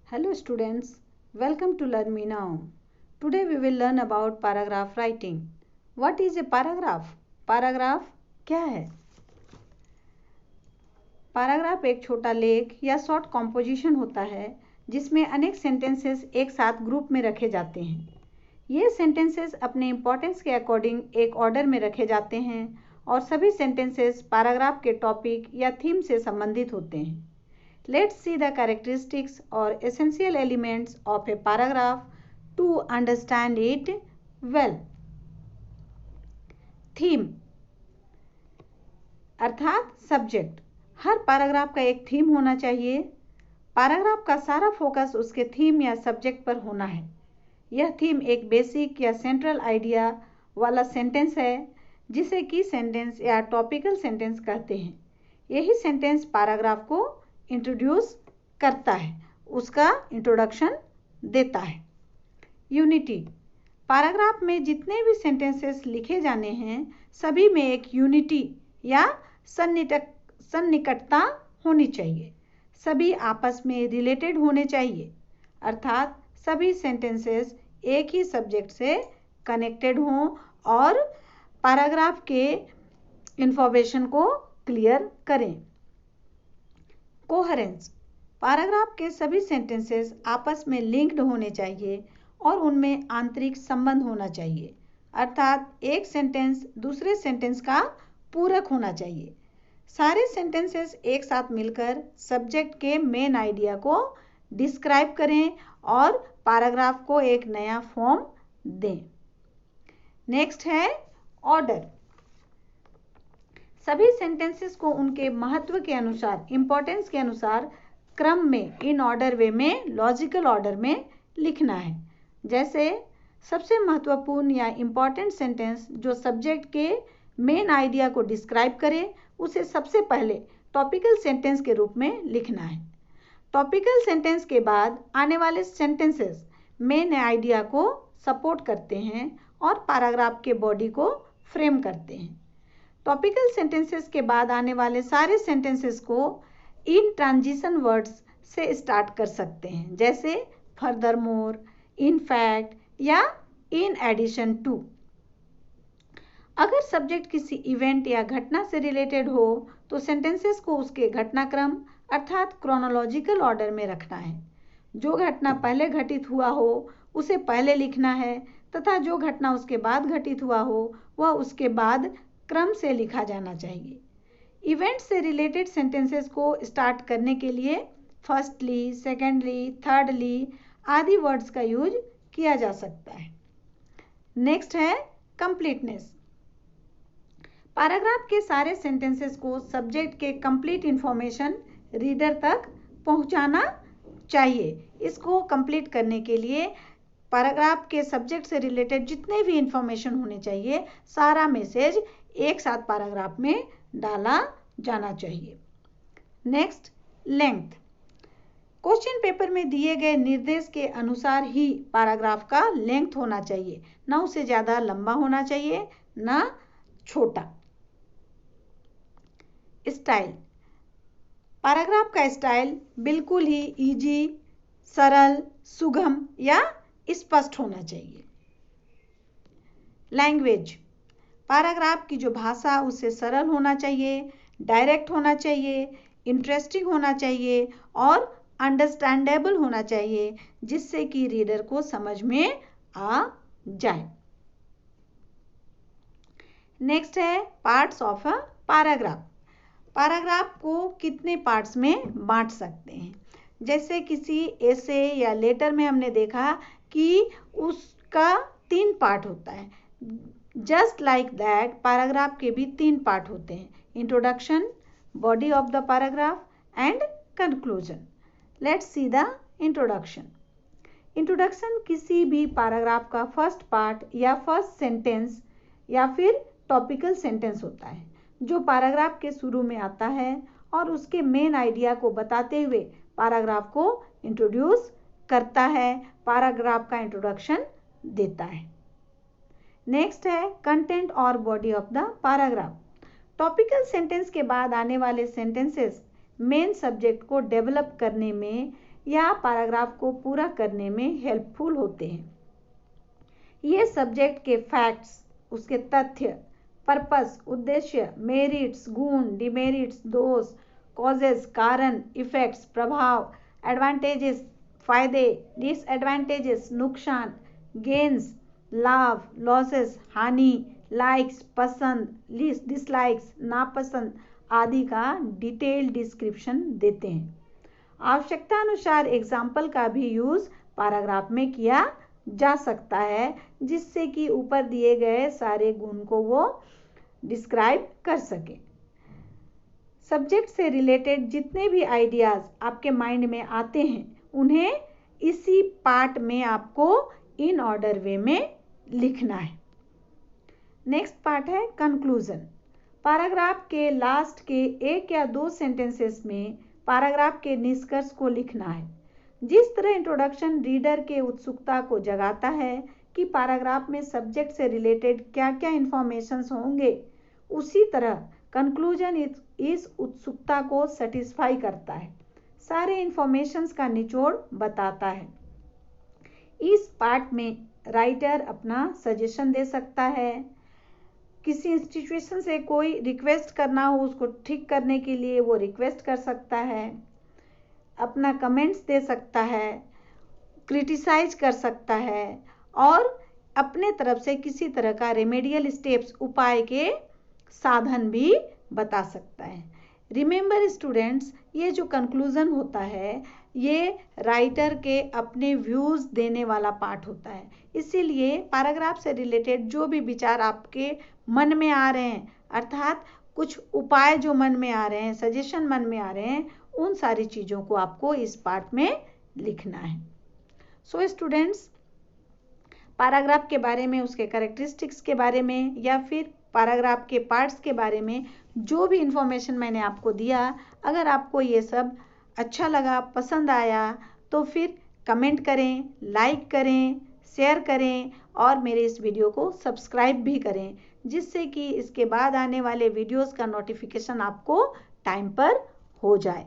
Hello students, welcome to Learn Me Now. Today we will learn about paragraph writing. What is a paragraph? Paragraph क्या है? Paragraph एक छोटा लेख या short composition होता है जिसमें अनेक सेंटेंसेस एक साथ ग्रुप में रखे जाते हैं। ये सेंटेंसेस अपने इम्पोर्टेंस के अकॉर्डिंग एक ऑर्डर में रखे जाते हैं और सभी सेंटेंसेस पैराग्राफ के टॉपिक या थीम से संबंधित होते हैं। Let's see the characteristics or essential elements of a paragraph to understand it well. Theme अर्थात सब्जेक्ट। हर पैराग्राफ का एक थीम होना चाहिए। पैराग्राफ का सारा फोकस उसके थीम या सब्जेक्ट पर होना है। यह थीम एक बेसिक या सेंट्रल आइडिया वाला सेंटेंस है जिसे की सेंटेंस या टॉपिकल सेंटेंस कहते हैं। यही सेंटेंस पैराग्राफ को इंट्रोड्यूस करता है, उसका इंट्रोडक्शन देता है। यूनिटी पैराग्राफ में जितने भी सेंटेंसेस लिखे जाने हैं सभी में एक यूनिटी या सन्निकटता होनी चाहिए। सभी आपस में रिलेटेड होने चाहिए, अर्थात सभी सेंटेंसेस एक ही सब्जेक्ट से कनेक्टेड हों और पैराग्राफ के इंफॉर्मेशन को क्लियर करें। कोहेरेंस पैराग्राफ के सभी सेंटेंसेस आपस में लिंक्ड होने चाहिए और उनमें आंतरिक संबंध होना चाहिए, अर्थात एक सेंटेंस दूसरे सेंटेंस का पूरक होना चाहिए। सारे सेंटेंसेस एक साथ मिलकर सब्जेक्ट के मेन आइडिया को डिस्क्राइब करें और पैराग्राफ को एक नया फॉर्म दें। नेक्स्ट है ऑर्डर। सभी सेंटेंसेस को उनके महत्व के अनुसार, इंपॉर्टेंस के अनुसार क्रम में, इन ऑर्डर वे में, लॉजिकल ऑर्डर में लिखना है। जैसे सबसे महत्वपूर्ण या इम्पॉर्टेंट सेंटेंस जो सब्जेक्ट के मेन आइडिया को डिस्क्राइब करे उसे सबसे पहले टॉपिकल सेंटेंस के रूप में लिखना है। टॉपिकल सेंटेंस के बाद आने वाले सेंटेंसेस मेन आइडिया को सपोर्ट करते हैं और पैराग्राफ के बॉडी को फ्रेम करते हैं। टॉपिकल सेंटेंसेस के बाद आने वाले सारे सेंटेंसेस को इन ट्रांजिशन वर्ड्स से स्टार्ट कर सकते हैं, जैसे फर्दरमोर, इन फैक्ट या इन एडिशन टू। अगर सब्जेक्ट किसी इवेंट या घटना से रिलेटेड हो तो सेंटेंसेस को उसके घटनाक्रम अर्थात क्रोनोलॉजिकल ऑर्डर में रखना है। जो घटना पहले घटित हुआ हो उसे पहले लिखना है तथा जो घटना उसके बाद घटित हुआ हो वह उसके बाद क्रम से लिखा जाना चाहिए। इवेंट से रिलेटेड सेंटेंसेस को स्टार्ट करने के लिए फर्स्टली, सेकेंडली, थर्डली आदि वर्ड्स का यूज किया जा सकता है। नेक्स्ट है कंप्लीटनेस। पैराग्राफ के सारे सेंटेंसेस को सब्जेक्ट के कंप्लीट इंफॉर्मेशन रीडर तक पहुंचाना चाहिए। इसको कंप्लीट करने के लिए पैराग्राफ के सब्जेक्ट से रिलेटेड जितने भी इंफॉर्मेशन होने चाहिए सारा मैसेज एक साथ पैराग्राफ में डाला जाना चाहिए। Next, length. क्वेश्चन पेपर में दिए गए निर्देश के अनुसार ही पैराग्राफ का लेंथ होना चाहिए, ना उसे ज़्यादा लंबा होना चाहिए ना छोटा। स्टाइल। पैराग्राफ का स्टाइल बिल्कुल ही इजी, सरल, सुगम या स्पष्ट होना चाहिए। लैंग्वेज। पैराग्राफ की जो भाषा उससे सरल होना चाहिए, डायरेक्ट होना चाहिए, इंटरेस्टिंग होना चाहिए और अंडरस्टैंडेबल होना चाहिए जिससे कि रीडर को समझ में आ जाए। नेक्स्ट है parts of a paragraph. Paragraph को कितने पार्ट्स में बांट सकते हैं। जैसे किसी एसे या लेटर में हमने देखा कि उसका 3 पार्ट होता है। जस्ट लाइक दैट पैराग्राफ के भी 3 पार्ट होते हैं, introduction, body of the paragraph and conclusion. Let's see the introduction. Introduction किसी भी पैराग्राफ का फर्स्ट पार्ट या फर्स्ट सेंटेंस या फिर टॉपिकल सेंटेंस होता है जो पैराग्राफ के शुरू में आता है और उसके मेन आइडिया को बताते हुए पैराग्राफ को इंट्रोड्यूस करता है, पैराग्राफ का इंट्रोडक्शन देता है। नेक्स्ट है कंटेंट और body of the paragraph. Topical sentence के बाद आने वाले सेंटेंसेस मेन सब्जेक्ट को डेवलप करने में या पैराग्राफ को पूरा करने में हेल्पफुल होते हैं। ये सब्जेक्ट के फैक्ट्स, उसके तथ्य, पर्पस, उद्देश्य, मेरिट्स, गुण, डिमेरिट्स, दोष, कॉजेस, कारण, इफेक्ट्स, प्रभाव, एडवांटेजेस, फायदे, डिसएडवांटेजेस, नुकसान, गेन्स, लाभ, लॉसेस, हानि, लाइक्स, पसंद, डिसलाइक्स, नापसंद आदि का डिटेल्ड डिस्क्रिप्शन देते हैं। आवश्यकता अनुसार एग्जाम्पल का भी यूज पैराग्राफ में किया जा सकता है, जिससे कि ऊपर दिए गए सारे गुण को वो डिस्क्राइब कर सके। सब्जेक्ट से रिलेटेड जितने भी आइडियाज आपके माइंड में आते हैं, उन्हें इसी पार्ट में आपको इन ऑर्डर वे में लिखना है। नेक्स्ट पार्ट है कंक्लूजन। पैराग्राफ के लास्ट के 1 या 2 सेंटेंसेस में पैराग्राफ के निष्कर्ष को लिखना है। जिस तरह इंट्रोडक्शन रीडर के उत्सुकता को जगाता है कि पैराग्राफ में सब्जेक्ट से रिलेटेड क्या क्या इंफॉर्मेशंस होंगे, उसी तरह कंक्लूजन इस उत्सुकता को सेटिस्फाई करता है, सारे इंफॉर्मेशंस का निचोड़ बताता है। इस पार्ट में राइटर अपना सजेशन दे सकता है, किसी इंस्टीट्यूशन से कोई रिक्वेस्ट करना हो उसको ठीक करने के लिए वो रिक्वेस्ट कर सकता है, अपना कमेंट्स दे सकता है, क्रिटिसाइज कर सकता है और अपने तरफ से किसी तरह का रेमेडियल स्टेप्स, उपाय के साधन भी बता सकता है। रिमेंबर स्टूडेंट्स, ये जो कंक्लूजन होता है ये राइटर के अपने व्यूज़ देने वाला पार्ट होता है। इसीलिए पैराग्राफ से रिलेटेड जो भी विचार आपके मन में आ रहे हैं, अर्थात कुछ उपाय जो मन में आ रहे हैं, सजेशन मन में आ रहे हैं, उन सारी चीज़ों को आपको इस पार्ट में लिखना है। सो स्टूडेंट्स, पैराग्राफ के बारे में, उसके कैरेक्टरिस्टिक्स के बारे में या फिर पैराग्राफ के पार्ट्स के बारे में जो भी इंफॉर्मेशन मैंने आपको दिया, अगर आपको ये सब अच्छा लगा, पसंद आया, तो फिर कमेंट करें, लाइक करें, शेयर करें और मेरे इस वीडियो को सब्सक्राइब भी करें, जिससे कि इसके बाद आने वाले वीडियोस का नोटिफिकेशन आपको टाइम पर हो जाए।